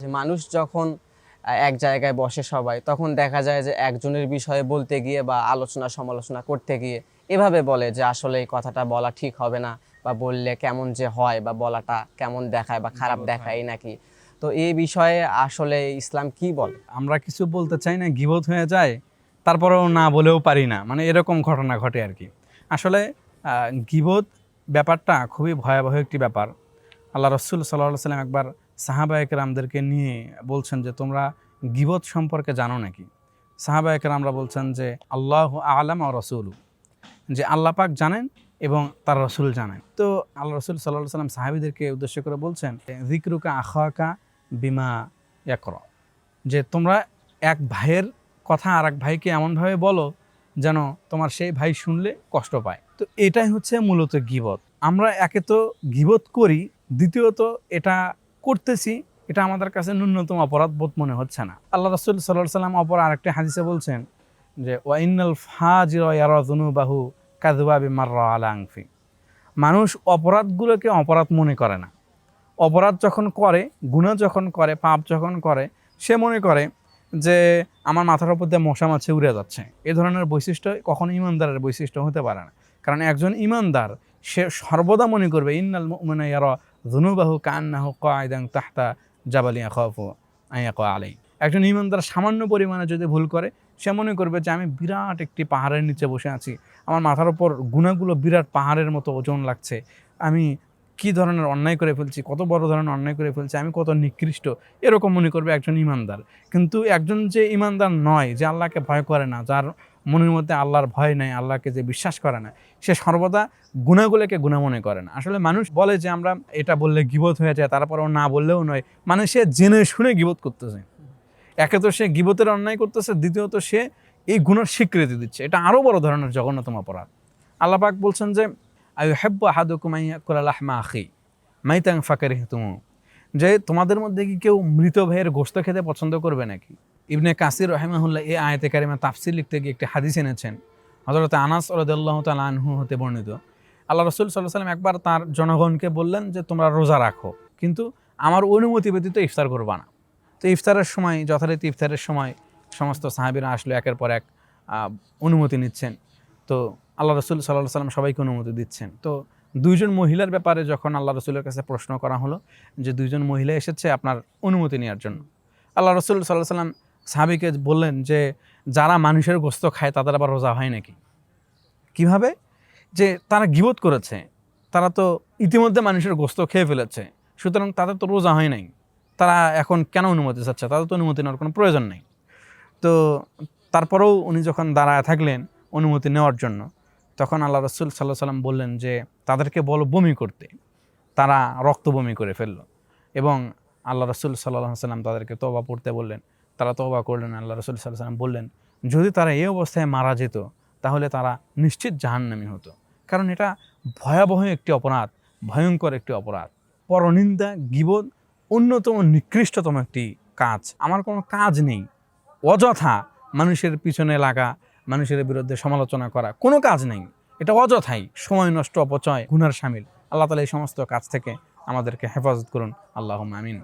যে মানুষ যখন এক জায়গায় বসে সবাই তখন দেখা যায় যে একজনের বিষয়ে বলতে গিয়ে বা আলোচনা সমালোচনা করতে গিয়ে এভাবে বলে যে আসলে এই কথাটা বলা ঠিক হবে না, বা বললে কেমন যে হয় বা বলাটা কেমন দেখায় বা খারাপ গীবত হয়। দেখায় নাকি। তো এই বিষয়ে আসলে ইসলাম কি বলে? আমরা কিছু বলতে চাই না, গীবত হয়ে যায়, তারপরেও না বলেও পারি না, মানে এরকম ঘটনা ঘটে আর কি। আসলে গীবত ব্যাপারটা খুবই ভয়াবহ একটি ব্যাপার। আল্লাহ রসুল সাল্লাল্লাহু আলাইহি সাল্লাম একবার সাহাবা একরামদেরকে নিয়ে বলছেন যে তোমরা গীবত সম্পর্কে জানো নাকি? সাহাবা একরামরা বলছেন যে আল্লাহু আ'লাম ওয়া রাসূলু, যে আল্লাহ পাক জানেন এবং তার রসুল জানেন। তো আল্লাহ রসুল সাল্লাল্লাহু আলাইহি সাল্লাম সাহাবীদেরকে উদ্দেশ্য করে বলছেন যিকরুকা আখাকা বিমা ইয়াকরা, যে তোমরা এক ভাইয়ের কথা আর এক ভাইকে এমনভাবে বলো যেন তোমার সেই ভাই শুনলে কষ্ট পায়। তো এটাই হচ্ছে মূলত গীবত। আমরা একে তো গীবত করি, দ্বিতীয়ত এটা করতেছি, এটা আমাদের কাছে ন্যূনতম অপরাধ বোধ মনে হচ্ছে না। আল্লাহ রাসূল সাল্লাল্লাহু আলাইহি সাল্লাম অপর আরেকটি হাদিসে বলছেন যে ওয়াইনাল ফাজিরা ইয়ারা যুনুবাহু কাযওয়াবি মাররা আলা আনফি। মানুষ অপরাধগুলোকে অপরাধ মনে করে না। অপরাধ যখন করে, গুনাহ যখন করে, পাপ যখন করে, সে মনে করে যে আমার মাথার উপর দিয়ে মশা মাছি উড়ে যাচ্ছে। এ ধরনের বৈশিষ্ট্য কখনো ইমানদারের বৈশিষ্ট্য হতে পারে না। কারণ একজন ইমানদার সে সর্বদা মনে করবে ইন্নাল মুমিনা ইয়ারা যুনুবাহু কান্নাহু কাঈদান তাহতা জাবালিন ইয়াখাফু আন ইয়াকা আলাই। একজন ইমানদার সামান্য পরিমাণে যদি ভুল করে, সে মনে করবে যে আমি বিরাট একটি পাহাড়ের নিচে বসে আছি, আমার মাথার উপর গুনাহগুলো বিরাট পাহাড়ের মতো ওজন লাগছে, আমি কী ধরনের অন্যায় করে ফেলছি, কত বড় ধরনের অন্যায় করে ফেলছি, আমি কত নিকৃষ্ট, এরকম মনে করবে একজন ইমানদার। কিন্তু একজন যে ইমানদার নয়, যে আল্লাহকে ভয় করে না, যার মনের মধ্যে আল্লাহর ভয় নেই, আল্লাহকে যে বিশ্বাস করে না, সে সর্বদা গুনাহগুলোকে গুনাহ মনে করে না। আসলে মানুষ বলে যে আমরা এটা বললে গীবত হয়ে যায়, তারপরেও না বললেও নয়, মানে সে জেনে শুনে গীবত করতেছে। একে তো সে গীবতের অন্যায় করতেছে, দ্বিতীয়ত সে এই গুনার স্বীকৃতি দিচ্ছে। এটা আরও বড় ধরনের জঘন্যতম অপরাধ। আল্লাহ পাক বলছেন যে আইয়ুহিব্বু আহাদুকুম আন ইয়াকুলা লাহমা আখি মাইতান ফাকারিহতুমু, যে তোমাদের মধ্যে কি কেউ মৃত ভাইয়ের গোশত খেতে পছন্দ করবে নাকি? ইবনে কাসির রাহিমাহুল্লাহ এই আয়াতে কারিমা তাফসীর লিখতে গিয়ে একটি হাদিস এনেছেন হযরত আনাস রাদিয়াল্লাহু তাআলা আনহু হতে বর্ণিত। আল্লাহ রাসূল সাল্লাল্লাহু আলাইহি ওয়াসাল্লাম একবার তার জনগণকে বললেন যে তোমরা রোজা রাখো, কিন্তু আমার অনুমতি ব্যতীত ইফতার করবা না। তো ইফতারের সময়, যথারীতি ইফতারের সময় সমস্ত সাহাবীরা আসলে একের পর এক অনুমতি নিচ্ছেন। তো আল্লাহ রাসূল সাল্লাল্লাহু আলাইহি ওয়াসাল্লাম সবাইকে অনুমতি দিচ্ছেন। তো দুইজন মহিলার ব্যাপারে যখন আল্লাহ রসুলের কাছে প্রশ্ন করা হলো যে দুইজন মহিলা এসেছে আপনার অনুমতি নেওয়ার জন্য, আল্লাহ রসুল সাল্লাল্লাহু আলাইহি সাল্লাম সাহাবীকে বললেন যে যারা মানুষের গোশত খায় তাদের আবার রোজা হয় নাকি? কিভাবে? যে তারা গীবত করেছে, তারা তো ইতিমধ্যে মানুষের গোশত খেয়ে ফেলেছে, সুতরাং তাদের তো রোজা হয় নাই, তারা এখন কেন অনুমতি চাচ্ছে? তাদের তো অনুমতি নেওয়ার কোনো প্রয়োজন নেই। তো তারপরেও উনি যখন দাঁড়ায় থাকলেন অনুমতি নেওয়ার জন্য, তখন আল্লাহ রসুল সাল্লাল্লাহু আলাইহি সাল্লাম বললেন যে তাদেরকে বলো বমি করতে। তারা রক্ত বমি করে ফেললো এবং আল্লাহ রসুল সাল্লাল্লাহু আলাইহি সাল্লাম তাদেরকে তওবা পড়তে বললেন। তারা তওবা করলেন। আল্লাহ রসুল সাল্লাল্লাহু আলাইহি সাল্লাম বললেন যদি তারা এই অবস্থায় মারা যেত তাহলে তারা নিশ্চিত জাহান্নামী হতো, কারণ এটা ভয়াবহ একটি অপরাধ, ভয়ঙ্কর একটি অপরাধ। পরনিন্দা, গীবত অন্যতম নিকৃষ্টতম একটি কাজ। আমার কোনো কাজ নেই, অযথা মানুষের পিছনে লাগা, মানুষের বিরুদ্ধে সমালোচনা করা, কোনো কাজ নেই, এটা অযথাই সময় নষ্ট, অপচয়, গুনার শামিল। আল্লাহ তাআলা এই সমস্ত কাজ থেকে আমাদেরকে হেফাজত করুন। আল্লাহুম্মা আমিন।